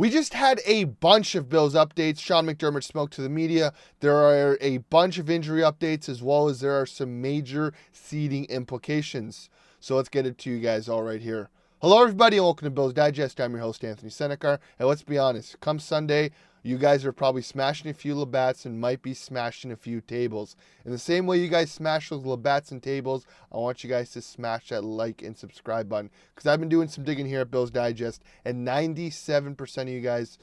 We just had a bunch of Bills updates. Sean McDermott spoke to the media. There are a bunch of injury updates, as well as there are some major seeding implications. So let's get it to you guys all right here. Hello, everybody, and welcome to Bills Digest. I'm your host, Anthony Senicar. And let's be honest, come Sunday, you guys are probably smashing a few Labats and might be smashing a few tables. In the same way you guys smash those Labats and tables, I want you guys to smash that like and subscribe button. Because I've been doing some digging here at Bills Digest, and 97% of you guys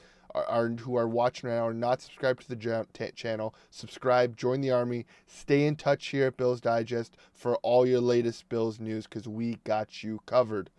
who are watching right now are not subscribed to the channel. Subscribe, join the army, stay in touch here at Bills Digest for all your latest Bills news, because we got you covered.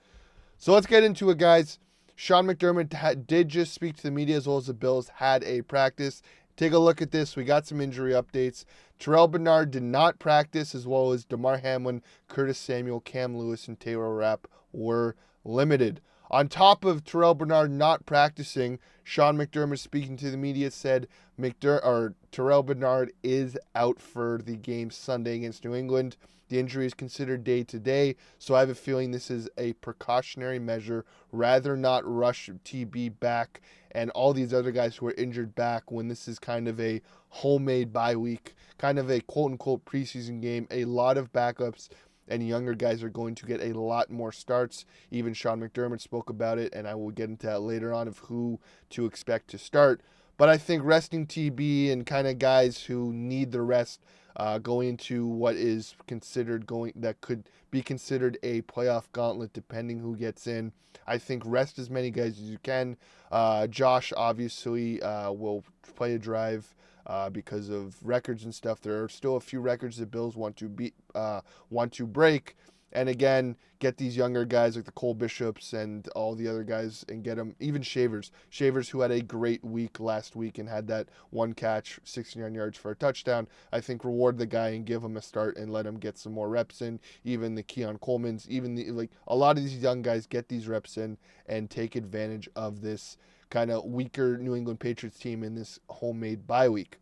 So let's get into it, guys. Sean McDermott did just speak to the media, as well as the Bills had a practice. Take a look at this. We got some injury updates. Terrell Bernard did not practice, as well as Damar Hamlin, Curtis Samuel, Cam Lewis, and Taylor Rapp were limited. On top of Terrell Bernard not practicing, Sean McDermott, speaking to the media, said Terrell Bernard is out for the game Sunday against New England. The injury is considered day-to-day, so I have a feeling this is a precautionary measure. Rather not rush TB back and all these other guys who are injured back when this is kind of a homemade bye week, kind of a quote-unquote preseason game. A lot of backups and younger guys are going to get a lot more starts. Even Sean McDermott spoke about it, and I will get into that later on of who to expect to start. But I think resting TB and kind of guys who need the rest going into what is considered that could be considered a playoff gauntlet, depending who gets in. I think rest as many guys as you can. Josh obviously will play a drive because of records and stuff. There are still a few records that Bills want to break. And again, get these younger guys like the Cole Bishops and all the other guys and get them, even Shavers, who had a great week last week and had that one catch, 69 yards for a touchdown. I think reward the guy and give him a start and let him get some more reps in. Even the Keon Colemans, a lot of these young guys get these reps in and take advantage of this kind of weaker New England Patriots team in this homemade bye week.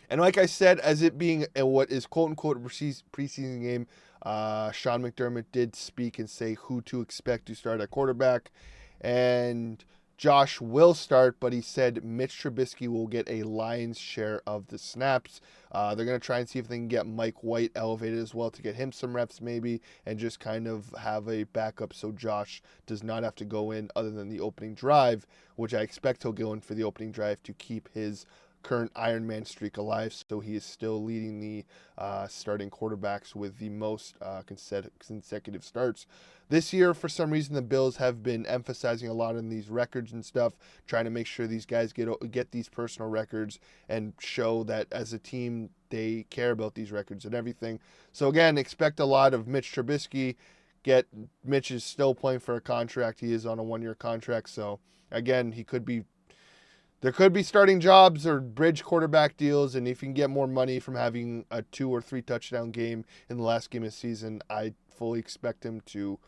And like I said, as it being what is quote-unquote a preseason game, Sean McDermott did speak and say who to expect to start at quarterback. And Josh will start, but he said Mitch Trubisky will get a lion's share of the snaps. They're going to try and see if they can get Mike White elevated as well to get him some reps maybe, and just kind of have a backup so Josh does not have to go in other than the opening drive, which I expect he'll go in for the opening drive to keep his current Ironman streak alive, so he is still leading the starting quarterbacks with the most consecutive starts. This year, for some reason, the Bills have been emphasizing a lot on these records and stuff, trying to make sure these guys get these personal records and show that as a team they care about these records and everything. So again, expect a lot of Mitch Trubisky. Mitch is still playing for a contract. He is on a one-year contract, so again, there could be starting jobs or bridge quarterback deals, and if you can get more money from having a 2 or 3 touchdown game in the last game of the season, I fully expect him to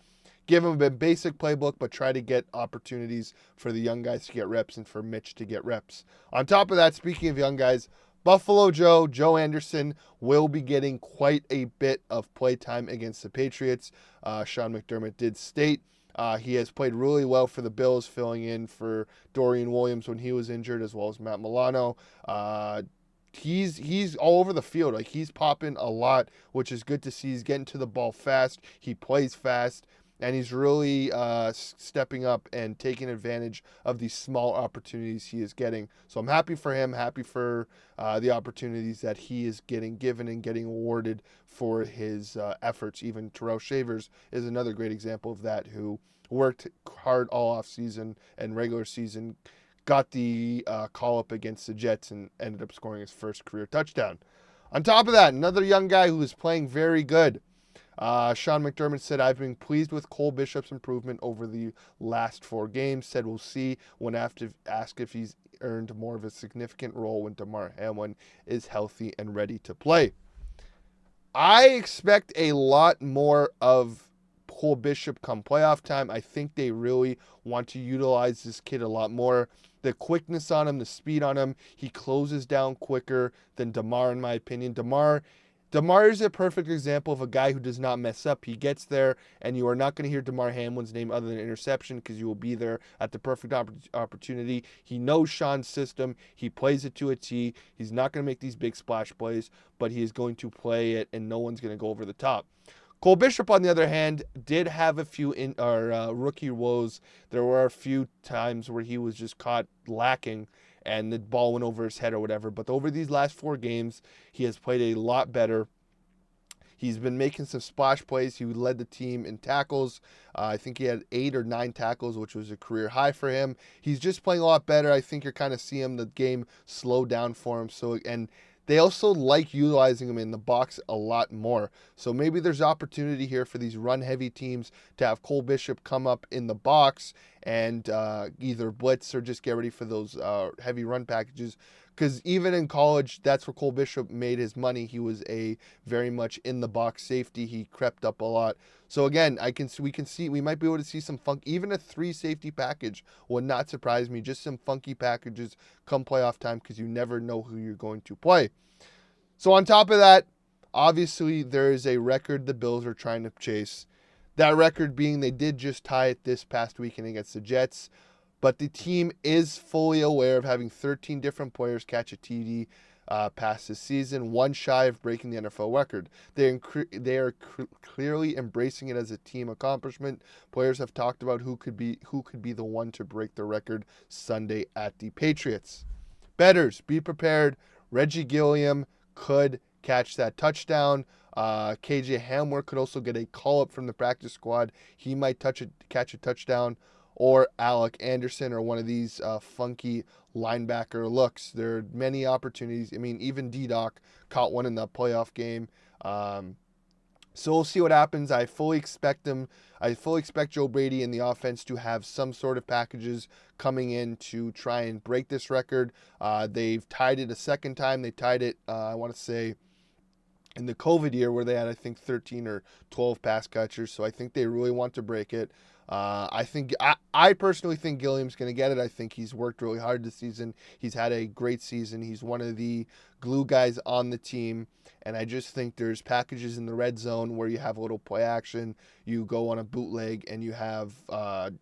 give him a basic playbook, but try to get opportunities for the young guys to get reps and for Mitch to get reps. On top of that, speaking of young guys, Buffalo Joe Anderson will be getting quite a bit of play time against the Patriots. Sean McDermott did state he has played really well for the Bills, filling in for Dorian Williams when he was injured, as well as Matt Milano. He's all over the field. Like, he's popping a lot, which is good to see. He's getting to the ball fast. He plays fast. And he's really stepping up and taking advantage of these small opportunities he is getting. So I'm happy for him, happy for the opportunities that he is getting given and getting awarded for his efforts. Even Terrell Shavers is another great example of that, who worked hard all off season and regular season, got the call-up against the Jets, and ended up scoring his first career touchdown. On top of that, another young guy who is playing very good. Sean McDermott said, I've been pleased with Cole Bishop's improvement over the last 4 games. Said we'll see when asked if he's earned more of a significant role when Damar Hamlin is healthy and ready to play. I expect a lot more of Cole Bishop come playoff time. I think they really want to utilize this kid a lot more. The quickness on him, the speed on him, he closes down quicker than Damar, in my opinion. Damar DeMar is a perfect example of a guy who does not mess up. He gets there, and you are not going to hear DeMar Hamlin's name other than interception because you will be there at the perfect opportunity. He knows Sean's system. He plays it to a T. He's not going to make these big splash plays, but he is going to play it, and no one's going to go over the top. Cole Bishop, on the other hand, did have a few rookie woes. There were a few times where he was just caught lacking and the ball went over his head or whatever. But over these last 4 games, he has played a lot better. He's been making some splash plays. He led the team in tackles. I think he had 8 or 9 tackles, which was a career high for him. He's just playing a lot better. I think you're kind of seeing the game slow down for him. And they also like utilizing him in the box a lot more. So maybe there's opportunity here for these run-heavy teams to have Cole Bishop come up in the box and either blitz or just get ready for those heavy run packages. Because even in college, that's where Cole Bishop made his money. He was a very much in the box safety. He crept up a lot. So again, we might be able to see some funk. Even a 3 safety package would not surprise me. Just some funky packages come playoff time because you never know who you're going to play. So on top of that, obviously there is a record the Bills are trying to chase. That record being they did just tie it this past weekend against the Jets. But the team is fully aware of having 13 different players catch a TD pass this season, one shy of breaking the NFL record. They are clearly embracing it as a team accomplishment. Players have talked about who could be the one to break the record Sunday at the Patriots. Bettors, be prepared. Reggie Gilliam could catch that touchdown. KJ Hamler could also get a call-up from the practice squad. He might catch a touchdown. Or Alec Anderson or one of these funky linebacker looks. There are many opportunities. I mean, even D-Doc caught one in the playoff game. So we'll see what happens. I fully expect Joe Brady and the offense to have some sort of packages coming in to try and break this record. They've tied it a second time. They tied it, I want to say, in the COVID year where they had, I think, 13 or 12 pass catchers. So I think they really want to break it. I personally think Gilliam's going to get it. I think he's worked really hard this season. He's had a great season. He's one of the glue guys on the team. And I just think there's packages in the red zone where you have a little play action. You go on a bootleg and you have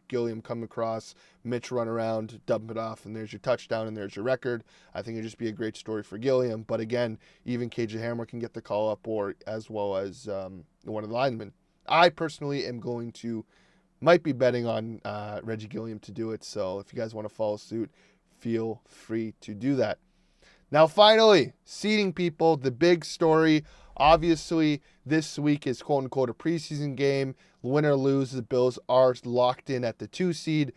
Gilliam come across, Mitch run around, dump it off, and there's your touchdown and there's your record. I think it'd just be a great story for Gilliam. But again, even KJ Hamler can get the call up, or as well as one of the linemen. I personally am might be betting on Reggie Gilliam to do it. So if you guys want to follow suit, feel free to do that. Now, finally, seeding people, the big story. Obviously, this week is quote-unquote a preseason game. Win or lose, the Bills are locked in at the 2 seed.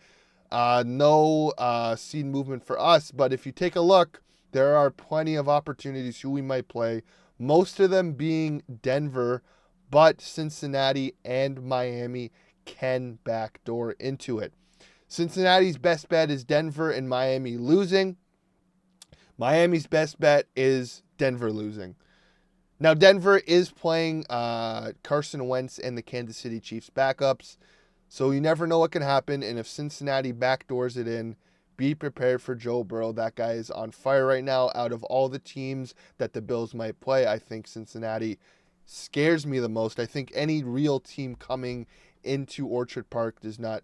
No seed movement for us. But if you take a look, there are plenty of opportunities who we might play. Most of them being Denver, but Cincinnati and Miami can backdoor into it. Cincinnati's best bet is Denver and Miami losing. Miami's best bet is Denver losing. Now, Denver is playing Carson Wentz and the Kansas City Chiefs backups, so you never know what can happen. And if Cincinnati backdoors it in, be prepared for Joe Burrow. That guy is on fire right now. Out of all the teams that the Bills might play, I think Cincinnati scares me the most. I think any real team coming into Orchard Park does not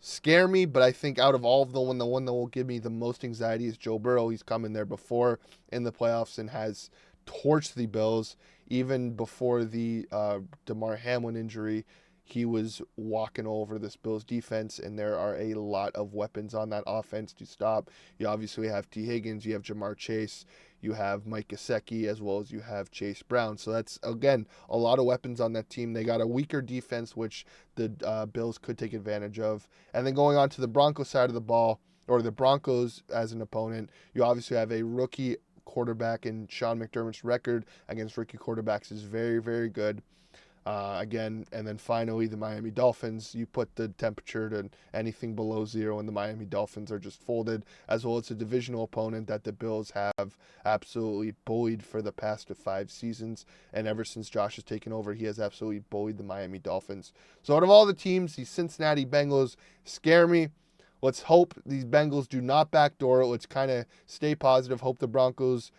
scare me, but I think out of all of them, the one that will give me the most anxiety is Joe Burrow. He's come in there before in the playoffs and has torched the Bills. Even before the Damar Hamlin injury, he was walking over this Bills defense, and there are a lot of weapons on that offense to stop. You obviously have T. Higgins, you have Jamar Chase, you have Mike Gesicki, as well as you have Chase Brown. So that's, again, a lot of weapons on that team. They got a weaker defense, which the Bills could take advantage of. And then going on to the Broncos side of the ball, or the Broncos as an opponent, you obviously have a rookie quarterback, and Sean McDermott's record against rookie quarterbacks is very, very good. Again, and then finally the Miami Dolphins. You put the temperature to anything below 0 and the Miami Dolphins are just folded, as well as a divisional opponent that the Bills have absolutely bullied for the past 5 seasons. And ever since Josh has taken over, he has absolutely bullied the Miami Dolphins. So out of all the teams, the Cincinnati Bengals scare me. Let's hope these Bengals do not backdoor it. Let's kind of stay positive. Hope the Broncos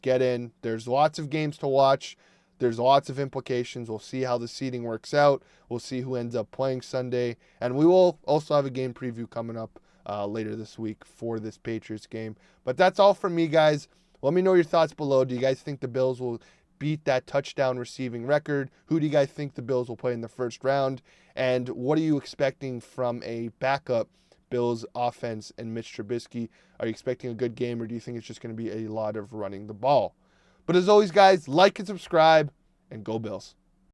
Get in. There's lots of games to watch. There's lots of implications. We'll see how the seeding works out. We'll see who ends up playing Sunday. And we will also have a game preview coming up later this week for this Patriots game. But that's all from me, guys. Let me know your thoughts below. Do you guys think the Bills will beat that touchdown receiving record? Who do you guys think the Bills will play in the first round? And what are you expecting from a backup Bills offense and Mitch Trubisky? Are you expecting a good game, or do you think it's just going to be a lot of running the ball? But as always, guys, like and subscribe, and go Bills.